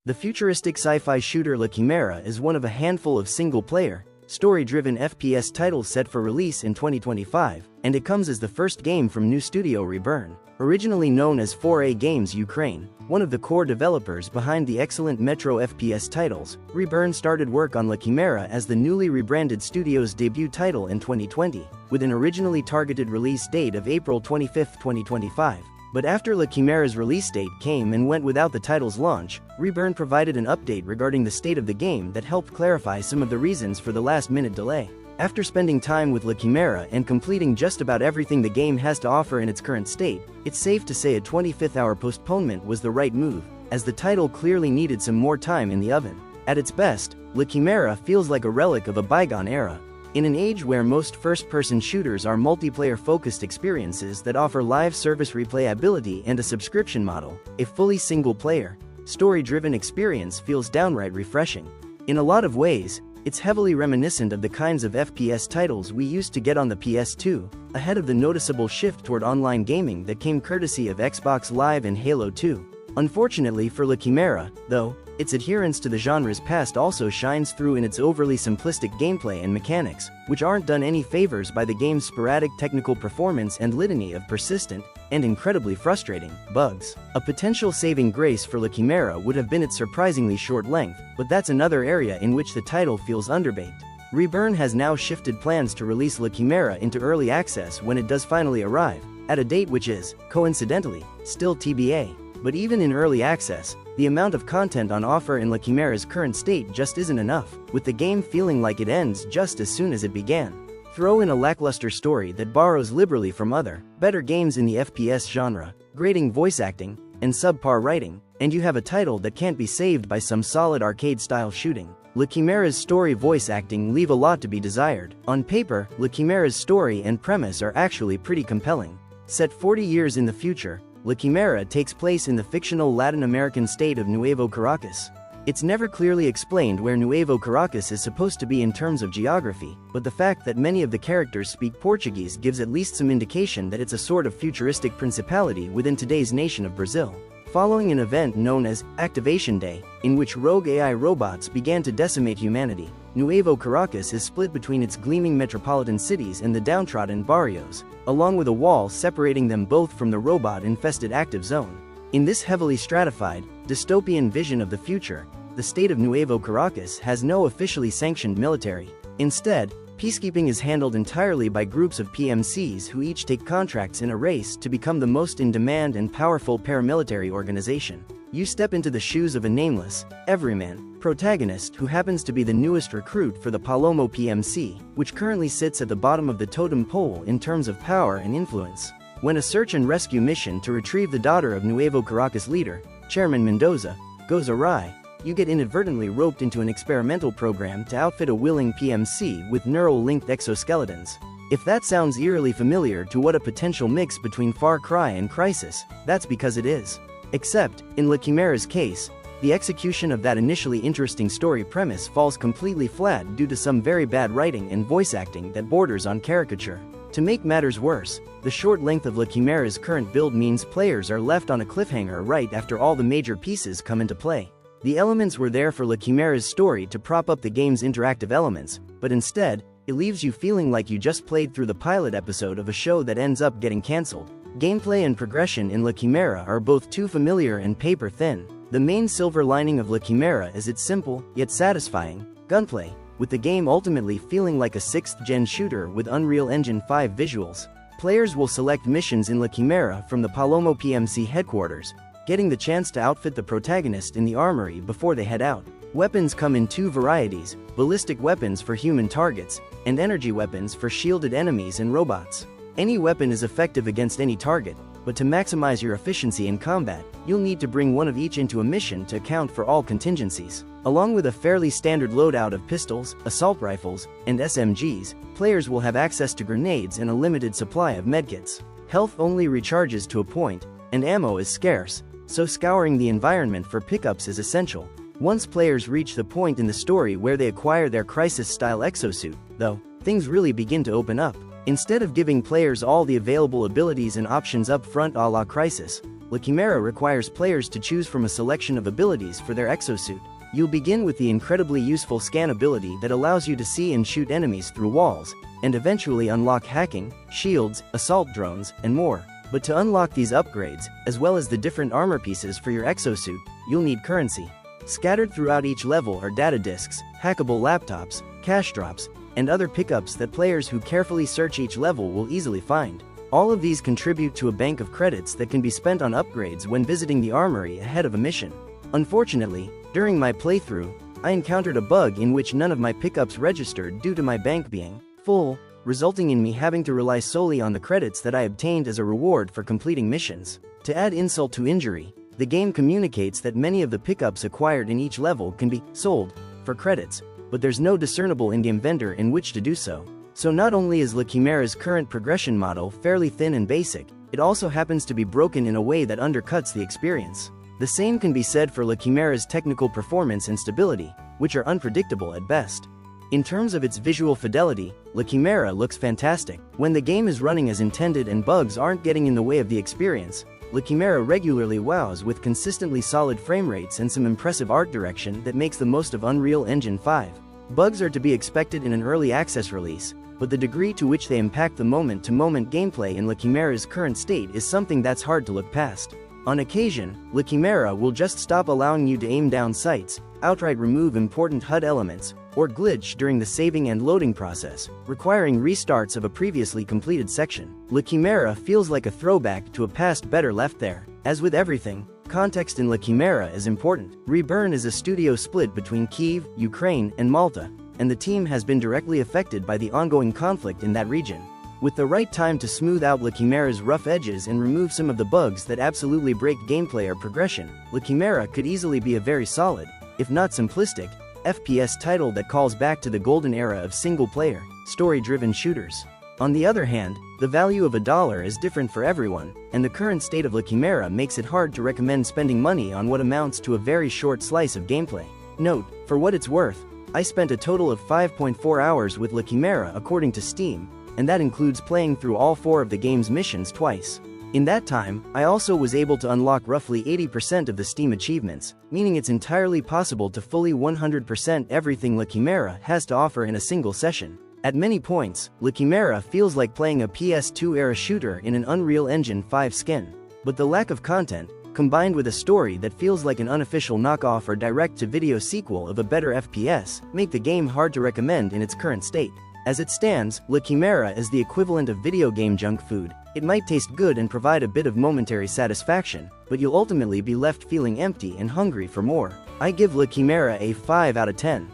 The futuristic sci-fi shooter La Quimera is one of a handful of single-player, story-driven FPS titles set for release in 2025, and it comes as the first game from new studio Reburn. Originally known as 4A Games Ukraine, one of the core developers behind the excellent Metro FPS titles, Reburn started work on La Quimera as the newly rebranded studio's debut title in 2020, with an originally targeted release date of April 25, 2025. But after La Quimera's release date came and went without the title's launch, Reburn provided an update regarding the state of the game that helped clarify some of the reasons for the last-minute delay. After spending time with La Quimera and completing just about everything the game has to offer in its current state, it's safe to say a 25th-hour postponement was the right move, as the title clearly needed some more time in the oven. At its best, La Quimera feels like a relic of a bygone era. In an age where most first-person shooters are multiplayer-focused experiences that offer live service replayability and a subscription model, a fully single-player, story-driven experience feels downright refreshing. In a lot of ways, it's heavily reminiscent of the kinds of FPS titles we used to get on the PS2, ahead of the noticeable shift toward online gaming that came courtesy of Xbox Live and Halo 2. Unfortunately for La Quimera, though, its adherence to the genre's past also shines through in its overly simplistic gameplay and mechanics, which aren't done any favors by the game's sporadic technical performance and litany of persistent, and incredibly frustrating, bugs. A potential saving grace for La Quimera would have been its surprisingly short length, but that's another area in which the title feels underbaked. Reburn has now shifted plans to release La Quimera into early access when it does finally arrive, at a date which is, coincidentally, still TBA. But even in early access, the amount of content on offer in La Quimera's current state just isn't enough, with the game feeling like it ends just as soon as it began. Throw in a lackluster story that borrows liberally from other, better games in the FPS genre, grating voice acting, and subpar writing, and you have a title that can't be saved by some solid arcade-style shooting. La Quimera's story voice acting leave a lot to be desired. On paper, La Quimera's story and premise are actually pretty compelling. Set 40 years in the future, La Quimera takes place in the fictional Latin American state of Nuevo Caracas. It's never clearly explained where Nuevo Caracas is supposed to be in terms of geography, but the fact that many of the characters speak Portuguese gives at least some indication that it's a sort of futuristic principality within today's nation of Brazil. Following an event known as Activation Day, in which rogue AI robots began to decimate humanity, Nuevo Caracas is split between its gleaming metropolitan cities and the downtrodden barrios, along with a wall separating them both from the robot-infested active zone. In this heavily stratified, dystopian vision of the future, the state of Nuevo Caracas has no officially sanctioned military. Instead, peacekeeping is handled entirely by groups of PMCs who each take contracts in a race to become the most in-demand and powerful paramilitary organization. You step into the shoes of a nameless, everyman, protagonist who happens to be the newest recruit for the Palomo PMC, which currently sits at the bottom of the totem pole in terms of power and influence. When a search and rescue mission to retrieve the daughter of Nuevo Caracas leader, Chairman Mendoza, goes awry, you get inadvertently roped into an experimental program to outfit a willing PMC with neural-linked exoskeletons. If that sounds eerily familiar to what a potential mix between Far Cry and Crysis, that's because it is. Except, in La Quimera's case, the execution of that initially interesting story premise falls completely flat due to some very bad writing and voice acting that borders on caricature. To make matters worse, the short length of La Quimera's current build means players are left on a cliffhanger right after all the major pieces come into play. The elements were there for La Quimera's story to prop up the game's interactive elements, but instead, it leaves you feeling like you just played through the pilot episode of a show that ends up getting cancelled. Gameplay and progression in La Quimera are both too familiar and paper-thin. The main silver lining of La Quimera is its simple, yet satisfying, gunplay, with the game ultimately feeling like a 6th-gen shooter with Unreal Engine 5 visuals. Players will select missions in La Quimera from the Palomo PMC headquarters, getting the chance to outfit the protagonist in the armory before they head out. Weapons come in two varieties: ballistic weapons for human targets, and energy weapons for shielded enemies and robots. Any weapon is effective against any target, but to maximize your efficiency in combat, you'll need to bring one of each into a mission to account for all contingencies. Along with a fairly standard loadout of pistols, assault rifles, and SMGs, players will have access to grenades and a limited supply of medkits. Health only recharges to a point, and ammo is scarce, so scouring the environment for pickups is essential. Once players reach the point in the story where they acquire their Crysis-style exosuit, though, things really begin to open up. Instead of giving players all the available abilities and options up front a la Crysis, La Quimera requires players to choose from a selection of abilities for their exosuit. You'll begin with the incredibly useful scan ability that allows you to see and shoot enemies through walls, and eventually unlock hacking, shields, assault drones, and more. But to unlock these upgrades, as well as the different armor pieces for your exosuit, you'll need currency. Scattered throughout each level are data disks, hackable laptops, cash drops, and other pickups that players who carefully search each level will easily find. All of these contribute to a bank of credits that can be spent on upgrades when visiting the armory ahead of a mission. Unfortunately, during my playthrough, I encountered a bug in which none of my pickups registered due to my bank being full, resulting in me having to rely solely on the credits that I obtained as a reward for completing missions. To add insult to injury, the game communicates that many of the pickups acquired in each level can be sold for credits, but there's no discernible in-game vendor in which to do so. So not only is La Quimera's current progression model fairly thin and basic, it also happens to be broken in a way that undercuts the experience. The same can be said for La Quimera's technical performance and stability, which are unpredictable at best. In terms of its visual fidelity, La Quimera looks fantastic. When the game is running as intended and bugs aren't getting in the way of the experience, La Quimera regularly wows with consistently solid frame rates and some impressive art direction that makes the most of Unreal Engine 5. Bugs are to be expected in an early access release, but the degree to which they impact the moment-to-moment gameplay in La Quimera's current state is something that's hard to look past. On occasion, La Quimera will just stop allowing you to aim down sights, outright remove important HUD elements, or glitch during the saving and loading process, requiring restarts of a previously completed section. La Quimera feels like a throwback to a past better left there. As with everything, context in La Quimera is important. Reburn is a studio split between Kyiv, Ukraine, and Malta, and the team has been directly affected by the ongoing conflict in that region. With the right time to smooth out La Quimera's rough edges and remove some of the bugs that absolutely break gameplay or progression, La Quimera could easily be a very solid, if not simplistic, FPS title that calls back to the golden era of single-player, story-driven shooters. On the other hand, the value of $1 is different for everyone, and the current state of La Quimera makes it hard to recommend spending money on what amounts to a very short slice of gameplay. Note, for what it's worth, I spent a total of 5.4 hours with La Quimera according to Steam, and that includes playing through all 4 of the game's missions twice. In that time, I also was able to unlock roughly 80% of the Steam achievements, meaning it's entirely possible to fully 100% everything La Quimera has to offer in a single session. At many points, La Quimera feels like playing a PS2-era shooter in an Unreal Engine 5 skin. But the lack of content, combined with a story that feels like an unofficial knockoff or direct-to-video sequel of a better FPS, make the game hard to recommend in its current state. As it stands, La Quimera is the equivalent of video game junk food. It might taste good and provide a bit of momentary satisfaction, but you'll ultimately be left feeling empty and hungry for more. I give La Quimera a 5 out of 10.